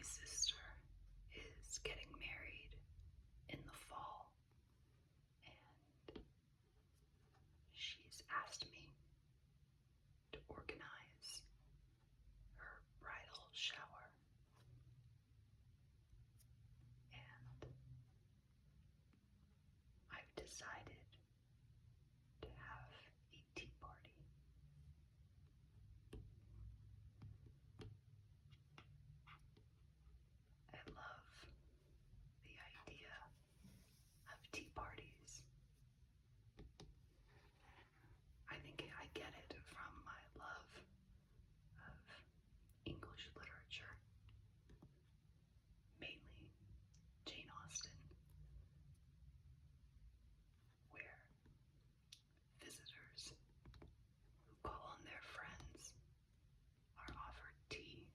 sister is getting married in the fall, and she's asked me to organize her bridal shower. And I've decided to have a tea party. I love the idea of tea parties. I think I get it from my love of English literature, mainly Jane Austen, where visitors who call on their friends are offered tea,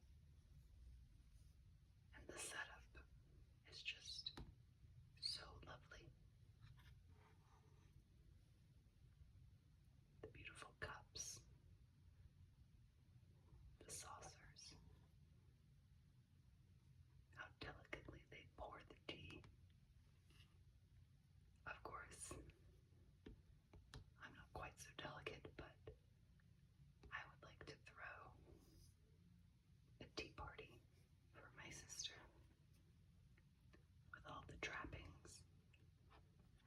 and the setup is just so lovely. The beautiful cups, the saucers, how delicately they pour the tea. Of course, I'm not quite so delicate, but I would like to throw a tea party for my sister with all the trappings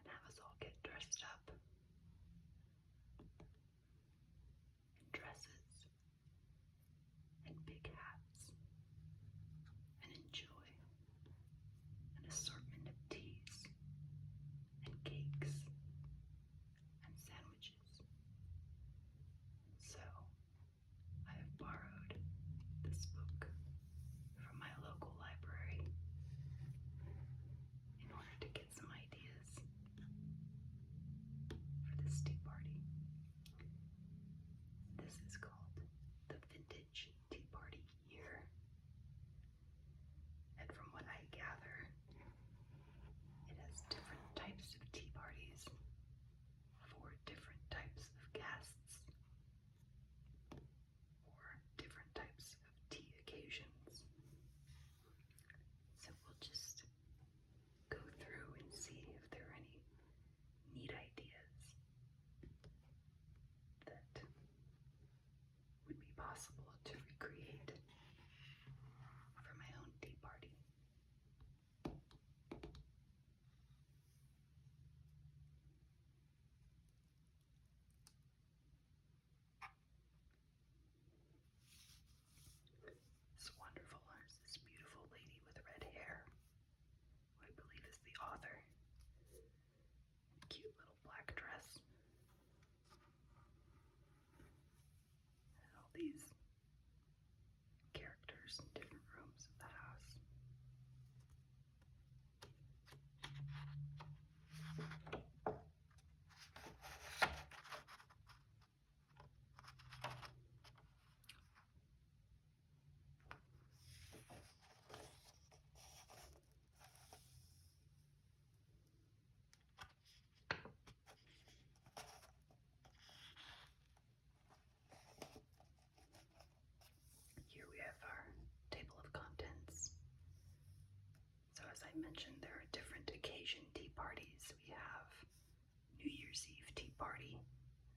and have us all get dressed up in dresses and big hats and enjoy an assortment of teas and cakes and sandwiches. So I have borrowed this book from my local library in order to get some ideas for this tea party. This is called the Vintage Tea Party Year. And from what I gather, it has different types of tea parties for different types of guests or different types of tea occasions. So we'll just go through and see if there are any neat ideas that would be possible to recreate for my own tea party. It's wonderful. There's this beautiful lady with red hair, who I believe is the author. A cute little black dress. And all these characters in different rooms of the house. Here we have our table of contents. So as I mentioned, there are different occasion tea parties. We have New Year's Eve tea party,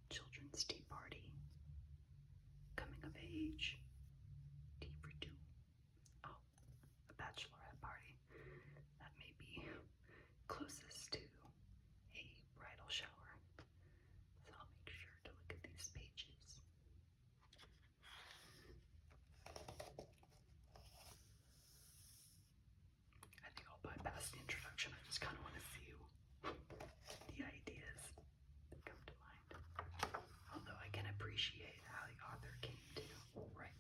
children's tea party, coming of age, tea for two. Oh, a bachelorette party. That may be closest to a bridal shower. So I'll make sure to look at these pages. I think I'll bypass the introduction. I just kind of want to see the ideas that come to mind. Although I can appreciate how the author came to write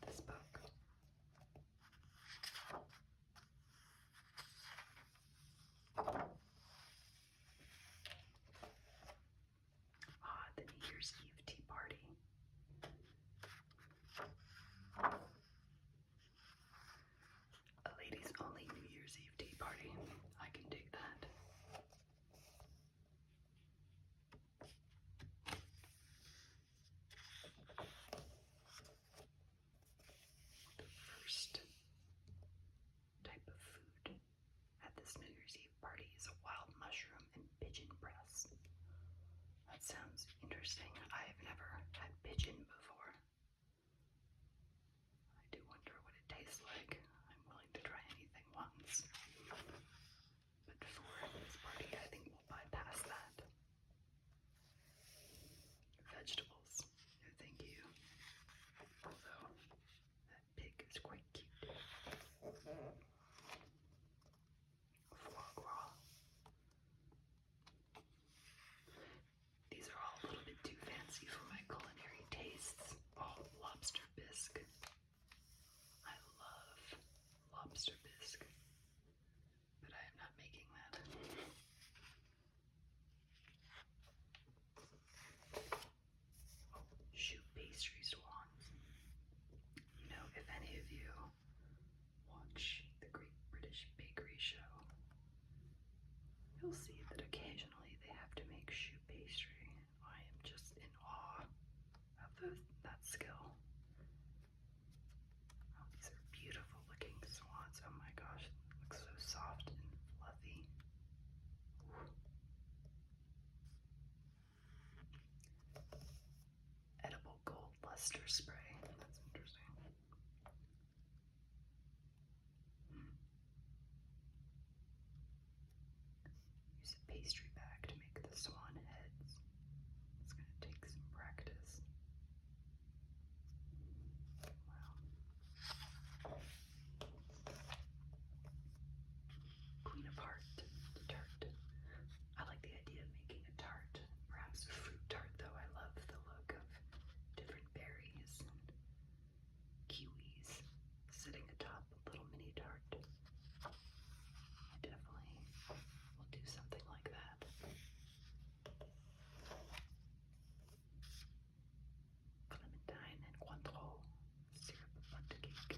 interesting. I've never had pigeon before. I do wonder what it tastes like. I'm willing to try anything once. But for this party, I think we'll bypass that. Vegetables. No, thank you. Although, that pig is quite cute. Foie gras. These are all a little bit too fancy for my culinary tastes. Oh, lobster bisque. I love lobster bisque, but I am not making that. Oh, choux pastry swans. You know, if any of you watch the Great British Bakery Show, you'll see that occasionally they have to make choux pastry. I am just in awe of that skill. Oh, these are beautiful looking swans. Oh my gosh, it looks so soft and fluffy. Edible gold luster spray. That's interesting. Use a pastry bag to make the swan heads. It's going to take some practice. Wow. Queen of Heart tart. I like the idea of making a tart. Perhaps a fruit tart, though. I love the look of different berries and kiwis sitting atop a little mini tart. I definitely will do something like that. Clementine and Cointreau syrup bundt cake.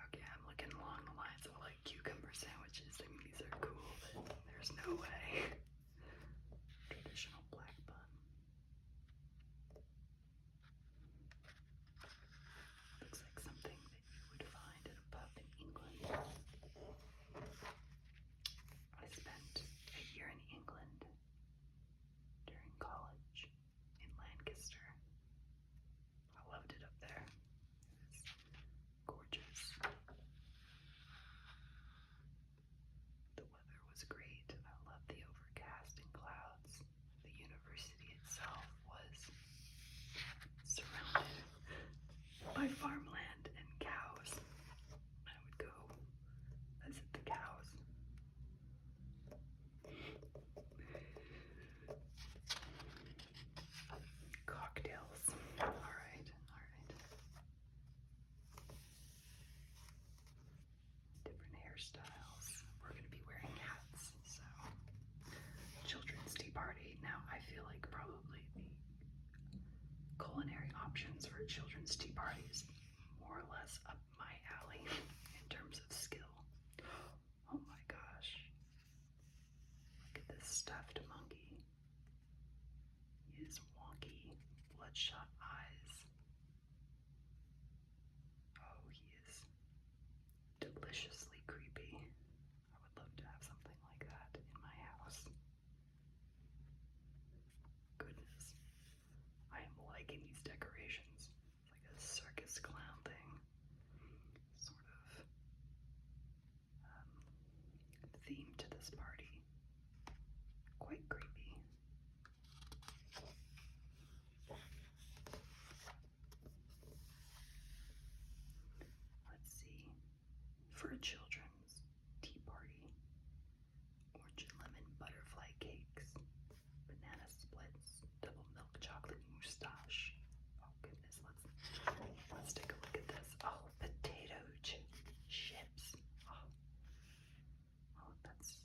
Okay, I'm looking along the lines of like cucumber sandwiches. I mean, these are cool, but there's no way. Traditional black bun. Looks like something that you would find at a pub in England. I spent a year in England during college in Lancaster. I loved it up there. It was gorgeous. The weather was great. I loved the overcast and clouds. The university itself was surrounded by farmland and cows. I would go visit the cows. Cocktails. All right. Different hairstyles. We're going to be wearing hats. So, children's tea party. Now, I feel like probably the culinary options for a children's tea party is more or less up my alley in terms of skill. Oh my gosh. Look at this stuffed monkey. He has wonky, bloodshot eyes. Oh, he is deliciously creepy. I would love to have something like that in my house. Goodness. I am liking these decorations. It's like a circus clown thing. Sort of theme to this party. Quite creepy. Let's see. For a children's tea party, orange and lemon butterfly cakes, banana splits, double milk chocolate moustache. Oh goodness, let's take a look at this. Oh, potato chips. Oh, that's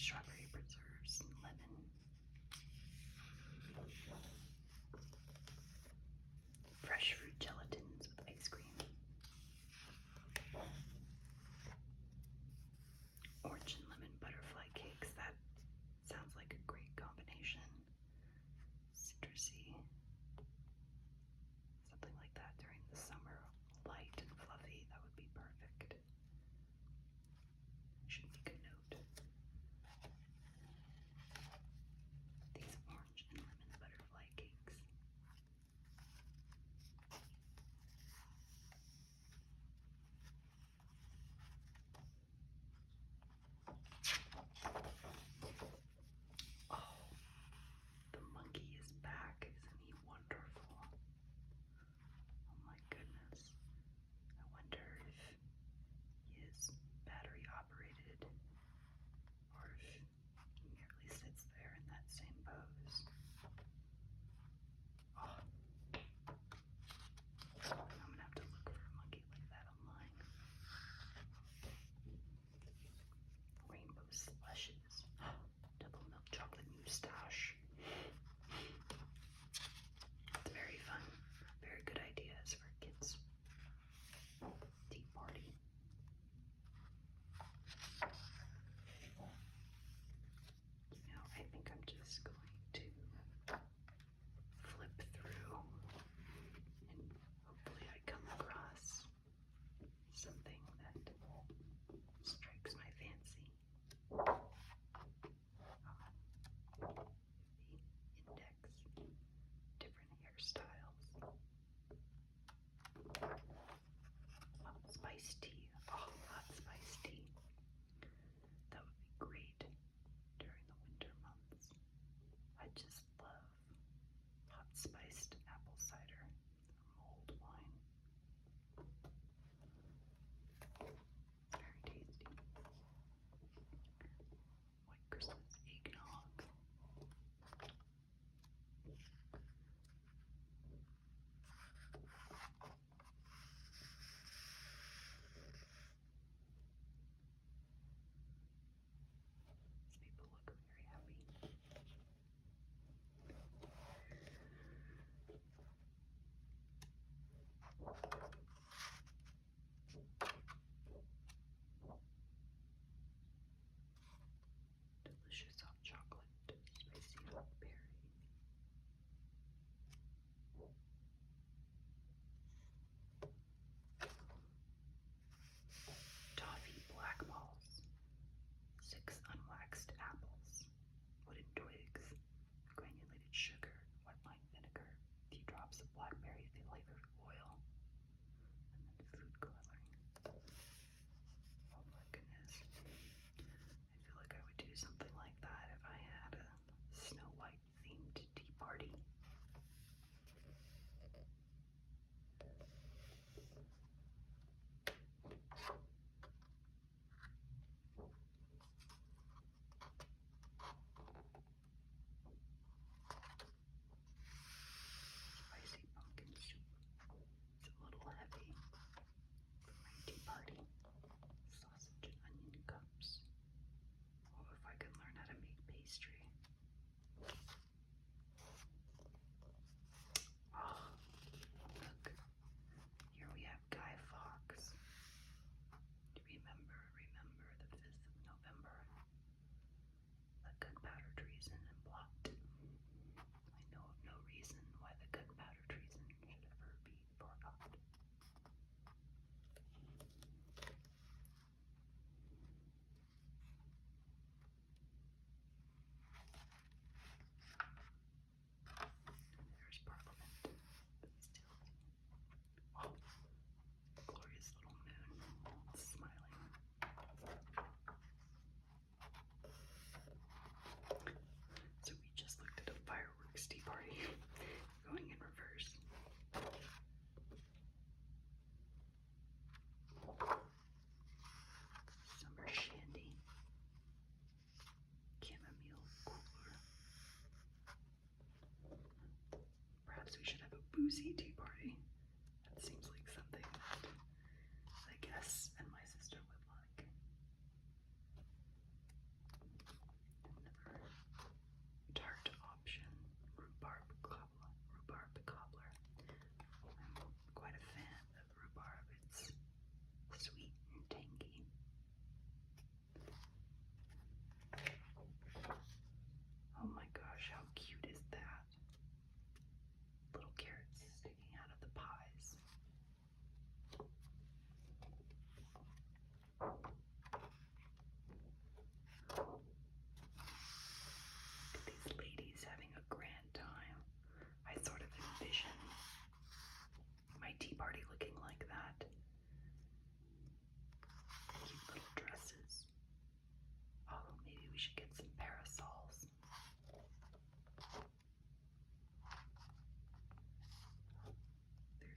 strawberry preserves and lemon. Fresh fruit gelatins with ice cream. Orange and lemon butterfly cakes. That sounds like a great combination. Citrusy. Something like that during the summer. Light and fluffy. That would be perfect. Should make a note. These orange and lemon butterfly cakes. Oh, the monkey is back. Isn't he wonderful? Oh my goodness. I wonder if he is battery operated or if he merely sits there in that same pose. Oh. I'm gonna have to look for a monkey like that online. Rainbow slushes. Double milk chocolate moustache. It's very fun. Very good ideas for kids' tea party. Now I think I'm just going to flip through and hopefully I come across something that strikes my fancy. The index, different hairstyles. Hot spice tea. Oh, hot spice tea. That would be great during the winter months. I just love hot spiced apple cider or mulled wine. Very tasty. White Christmas eggnog. These people look very happy. Delicious hot chocolate, spicy hot berry. Toffee black balls. 6 unwaxed apples. Wooden twigs. Granulated sugar. White wine vinegar. A few drops of blackberry flavored oil. And then food coloring. Oh my goodness. I feel like I would do something like that if I had a Snow White themed tea party. Spicy pumpkin soup. It's a little heavy for my tea party. Sausage and onion cups. Oh, if I could learn how to make pastry. Oh, look. Here we have Guy Fawkes. Remember the 5th of November. The gunpowder treason and plot. I know of no reason why the gunpowder treason should ever be forgot. There's Parliament, but still. Oh, glorious little moon, smiling. So we just looked at a fireworks tea party, going in reverse. Summer shandy. Chamomile cooler. Perhaps we should have a boozy tea party. That seems like something that I guess and my sister would like.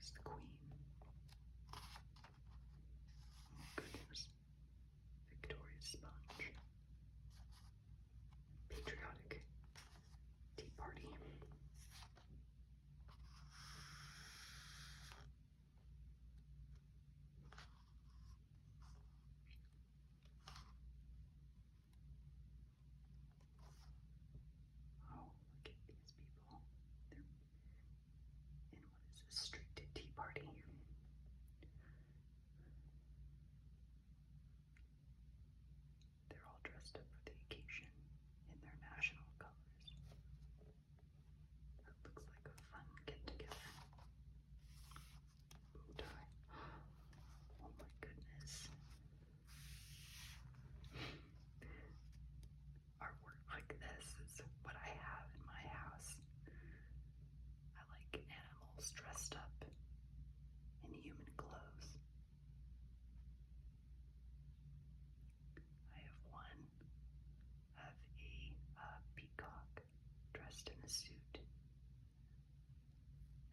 There's the Queen. Oh my goodness. Victoria's sponge. Patriotic Tea Party. Oh, look at these people. They're in what is a street tea party. They're all dressed up for the occasion in their national colors. That looks like a fun get-together. Bow tie. Oh my goodness. Artwork like this is what I have in my house. I like animals dressed up in human clothes. I have one of a peacock dressed in a suit.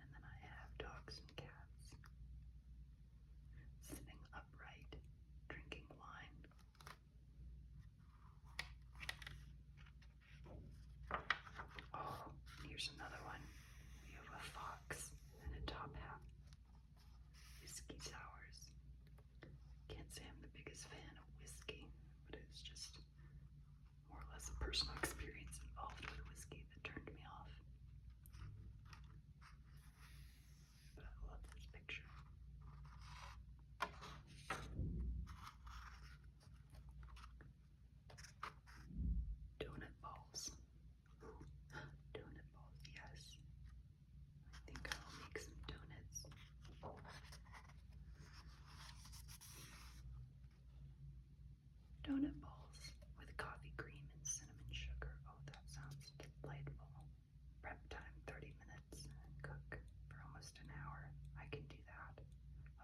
And then I have dogs and cats sitting upright, drinking wine. Oh, here's another one. We have a fox and a top hat. Whiskey sours. Can't say I'm the biggest fan of whiskey, but it's just more or less a personal experience involved with whiskey that turned me off. But I love this picture. Donut balls. Ooh, donut balls, yes. I think I'll make some donuts. Donut balls with coffee cream and cinnamon sugar. Oh, that sounds delightful. Prep time 30 minutes and cook for almost an hour. I can do that.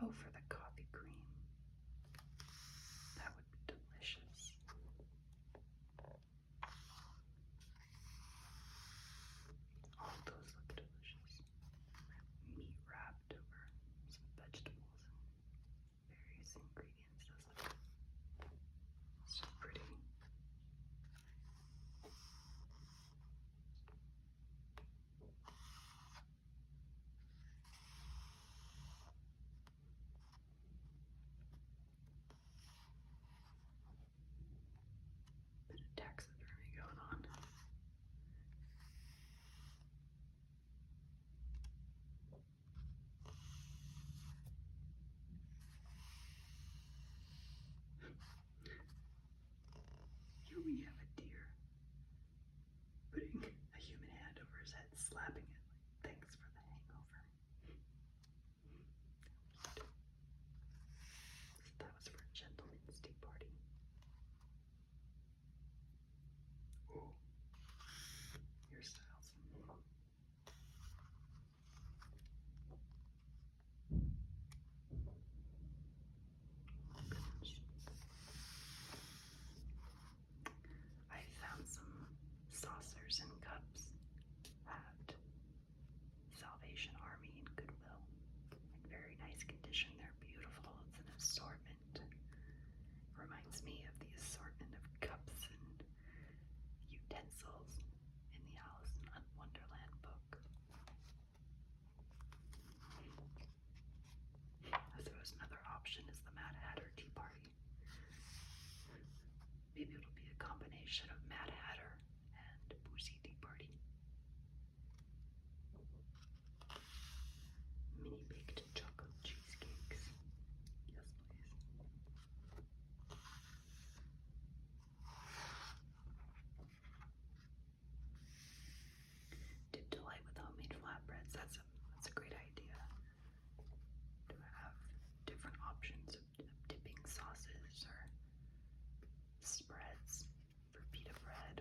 Oh, for the coffee cream. That would be delicious. All those look delicious. Meat wrapped over some vegetables and various ingredients. Those look so pretty. Bit of taxidermy going on. Here we have a deer putting a human hand over his head, slapping it like thanks for the hangover. That was for a gentleman's tea party. Ooh, hairstyles. I found some saucers and cups at Salvation Army and Goodwill. In very nice condition. They're beautiful. It's an assortment. Reminds me of the assortment of cups and utensils in the Alice in Wonderland book. I suppose another option is the Mad Hatter Tea Party. Maybe it'll be a combination of Mad Hatter and Boozy Tea Party. Mini baked chocolate cheesecakes. Yes, please. Dip delight with homemade flatbreads. That's a great idea. To have different options of dipping sauces or spreads for pita bread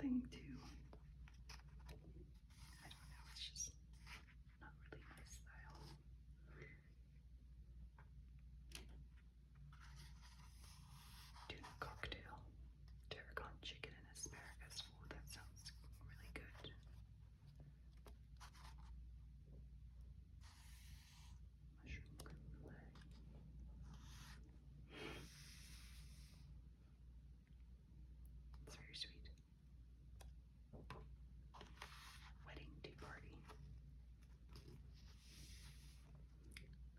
something to, I don't know, it's just not really my style. Tuna cocktail, tarragon chicken and asparagus. Oh, that sounds really good. Mushroom creme brulee. It's very sweet. Wedding tea party.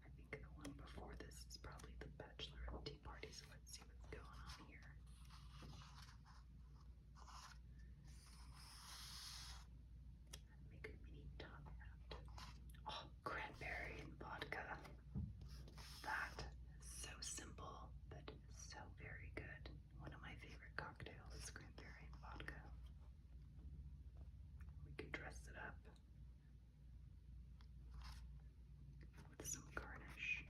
I think the one before this is probably the bachelorette tea party, so let's see what's going on here. Make a mini top hat. Oh, cranberry and vodka. That is so simple, but so very good. One of my favorite cocktails is cranberry and vodka. We could dress it up with some garnish.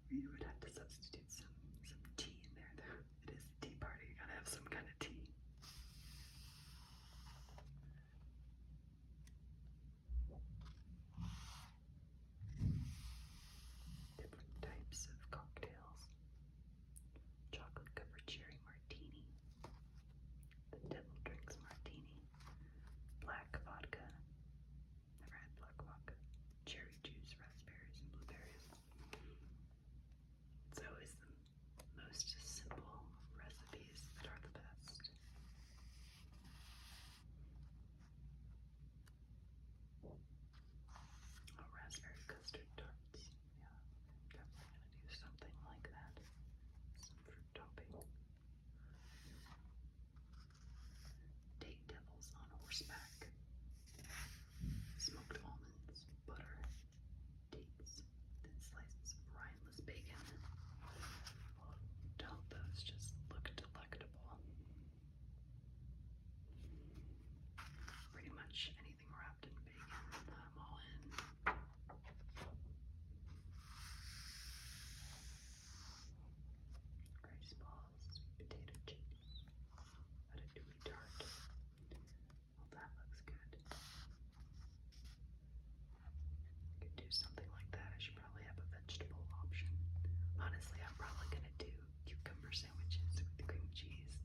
You would have to substitute some tea in there, though. It is a tea party. You gotta have some kind of tea. Different types of cocktails. Chocolate covered cherry martini. The devil drinks martini. Black vodka. Never had black vodka. Cherry juice, raspberries, and blueberries. It's always the most simple recipes that are the best. Oh, raspberry custard tarts. Yeah, definitely gonna do something like that. Some fruit topping. Date devils on horseback. Smoked almonds, butter, dates, thin slices of rineless bacon. Don't those just look delectable? Pretty much anything wrapped in bacon, I'm all in. Rice balls, sweet potato chips, ratatouille tart. Well, that looks good. Could do something like that. I should probably have a vegetable option. Honestly, I'm probably gonna do cucumber sandwiches with cream cheese.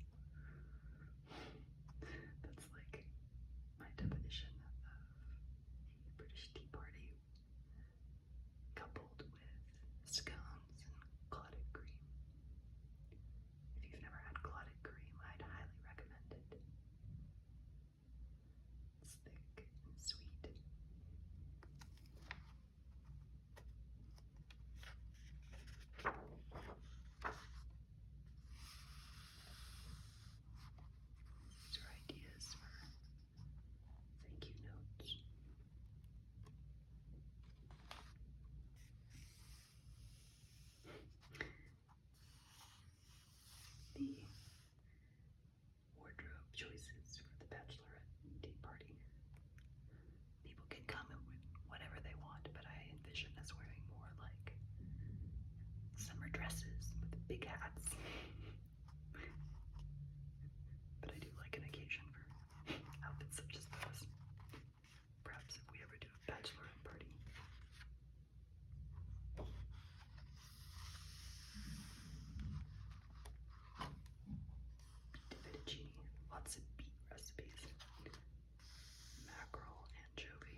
That's like my definition of a British tea party, coupled with scones and clotted cream. If you've never had clotted cream, I'd highly recommend it. It's thick and sweet. These are ideas for thank you notes. The wardrobe choices for the bachelorette tea party. People can come in with whatever they want, but I envision us wearing more like summer dresses with big hats. But I do like an occasion for outfits such as those. Perhaps if we ever do a bachelorette party. Beet fettuccine, lots of beet recipes. Mackerel, anchovy.